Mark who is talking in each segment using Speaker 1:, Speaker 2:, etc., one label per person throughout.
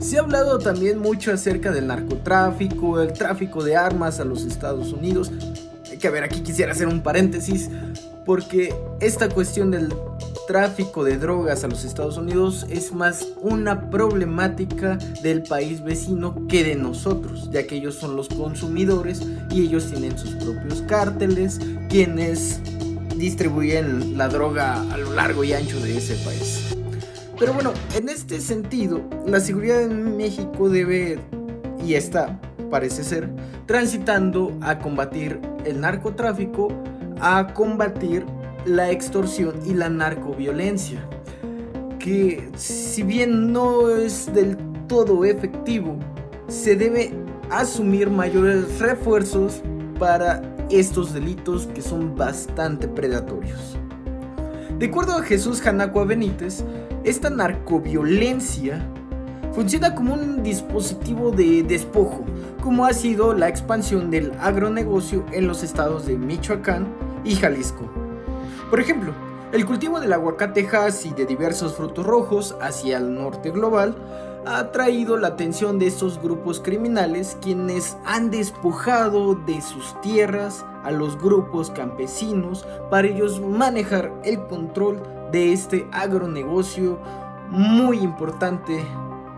Speaker 1: Se ha hablado también mucho acerca del narcotráfico, el tráfico de armas a los Estados Unidos. Que a ver, aquí quisiera hacer un paréntesis, porque esta cuestión del tráfico de drogas a los Estados Unidos es más una problemática del país vecino que de nosotros, ya que ellos son los consumidores y ellos tienen sus propios cárteles, quienes distribuyen la droga a lo largo y ancho de ese país. Pero bueno, en este sentido, la seguridad en México debe, y está, parece ser, transitando a combatir el narcotráfico, a combatir la extorsión y la narcoviolencia, que si bien no es del todo efectivo, se debe asumir mayores refuerzos para estos delitos que son bastante predatorios. De acuerdo a Jesús Janacua Benítez, esta narcoviolencia funciona como un dispositivo de despojo, como ha sido la expansión del agronegocio en los estados de Michoacán y Jalisco. Por ejemplo, el cultivo del aguacatejas y de diversos frutos rojos hacia el norte global ha atraído la atención de estos grupos criminales, quienes han despojado de sus tierras a los grupos campesinos para ellos manejar el control de este agronegocio muy importante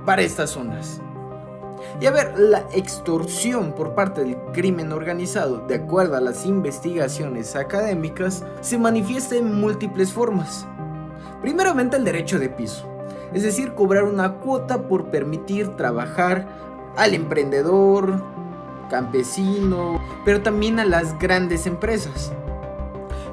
Speaker 1: para estas zonas. Y a ver, la extorsión por parte del crimen organizado, de acuerdo a las investigaciones académicas, se manifiesta en múltiples formas. Primeramente, el derecho de piso, es decir, cobrar una cuota por permitir trabajar al emprendedor, campesino, pero también a las grandes empresas.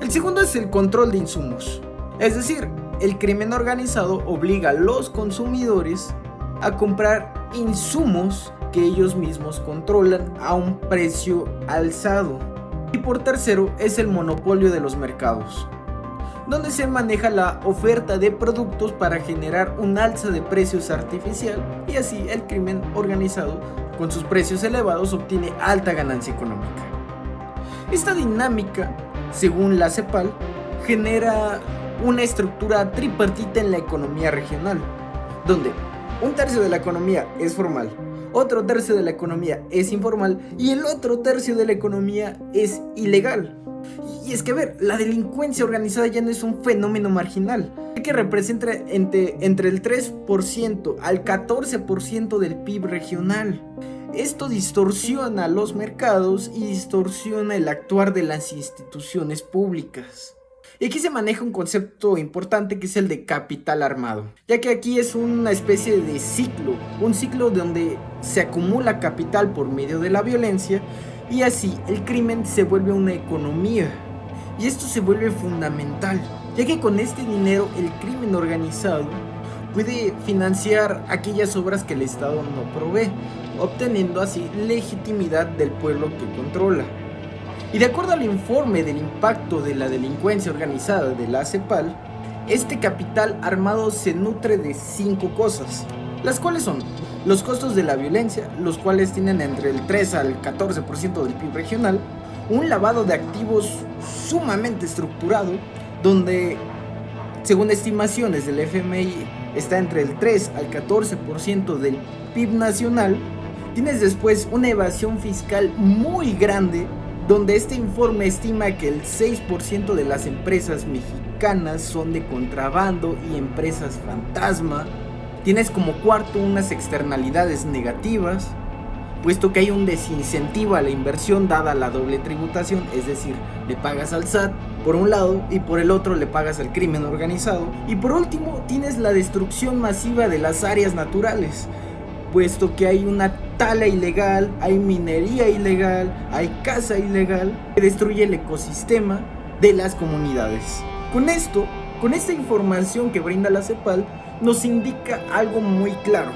Speaker 1: El segundo es el control de insumos, es decir, el crimen organizado obliga a los consumidores a comprar insumos que ellos mismos controlan a un precio alzado. Y por tercero es el monopolio de los mercados, donde se maneja la oferta de productos para generar un alza de precios artificial, y así el crimen organizado con sus precios elevados obtiene alta ganancia económica. Esta dinámica, según la CEPAL, genera una estructura tripartita en la economía regional, donde un tercio de la economía es formal, otro tercio de la economía es informal y el otro tercio de la economía es ilegal. Y es que a ver, la delincuencia organizada ya no es un fenómeno marginal, que representa entre el 3% al 14% del PIB regional. Esto distorsiona los mercados y distorsiona el actuar de las instituciones públicas. Y aquí se maneja un concepto importante que es el de capital armado, ya que aquí es una especie de ciclo, un ciclo donde se acumula capital por medio de la violencia y así el crimen se vuelve una economía. Y esto se vuelve fundamental, ya que con este dinero el crimen organizado puede financiar aquellas obras que el Estado no provee, obteniendo así legitimidad del pueblo que controla. Y de acuerdo al informe del impacto de la delincuencia organizada de la CEPAL, este capital armado se nutre de 5 cosas, las cuales son los costos de la violencia, los cuales tienen entre el 3 al 14% del PIB regional, un lavado de activos sumamente estructurado, donde, según estimaciones del FMI, está entre el 3 al 14% del PIB nacional. Tienes después una evasión fiscal muy grande, donde este informe estima que el 6% de las empresas mexicanas son de contrabando y empresas fantasma. Tienes como cuarto unas externalidades negativas, puesto que hay un desincentivo a la inversión dada la doble tributación, es decir, le pagas al SAT por un lado y por el otro le pagas al crimen organizado. Y por último tienes la destrucción masiva de las áreas naturales, puesto que hay una tala ilegal, hay minería ilegal, hay caza ilegal que destruye el ecosistema de las comunidades. Con esta información que brinda la CEPAL, nos indica algo muy claro,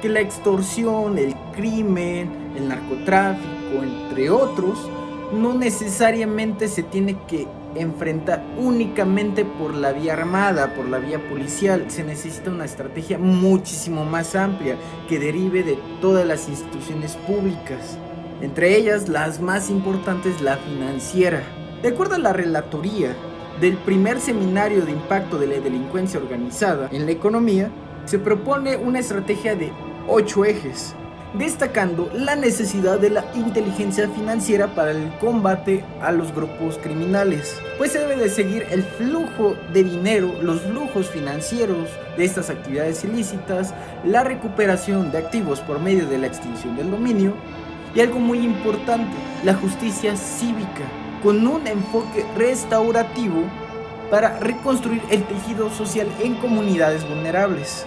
Speaker 1: que la extorsión, el crimen, el narcotráfico, entre otros, no necesariamente se tiene que enfrentar únicamente por la vía armada, por la vía policial. Se necesita una estrategia muchísimo más amplia que derive de todas las instituciones públicas, entre ellas las más importantes, la financiera. De acuerdo a la relatoría del primer seminario de impacto de la delincuencia organizada en la economía, se propone una estrategia de 8 ejes, destacando la necesidad de la inteligencia financiera para el combate a los grupos criminales, pues se debe de seguir el flujo de dinero, los flujos financieros de estas actividades ilícitas, la recuperación de activos por medio de la extinción del dominio y algo muy importante, la justicia cívica, con un enfoque restaurativo para reconstruir el tejido social en comunidades vulnerables.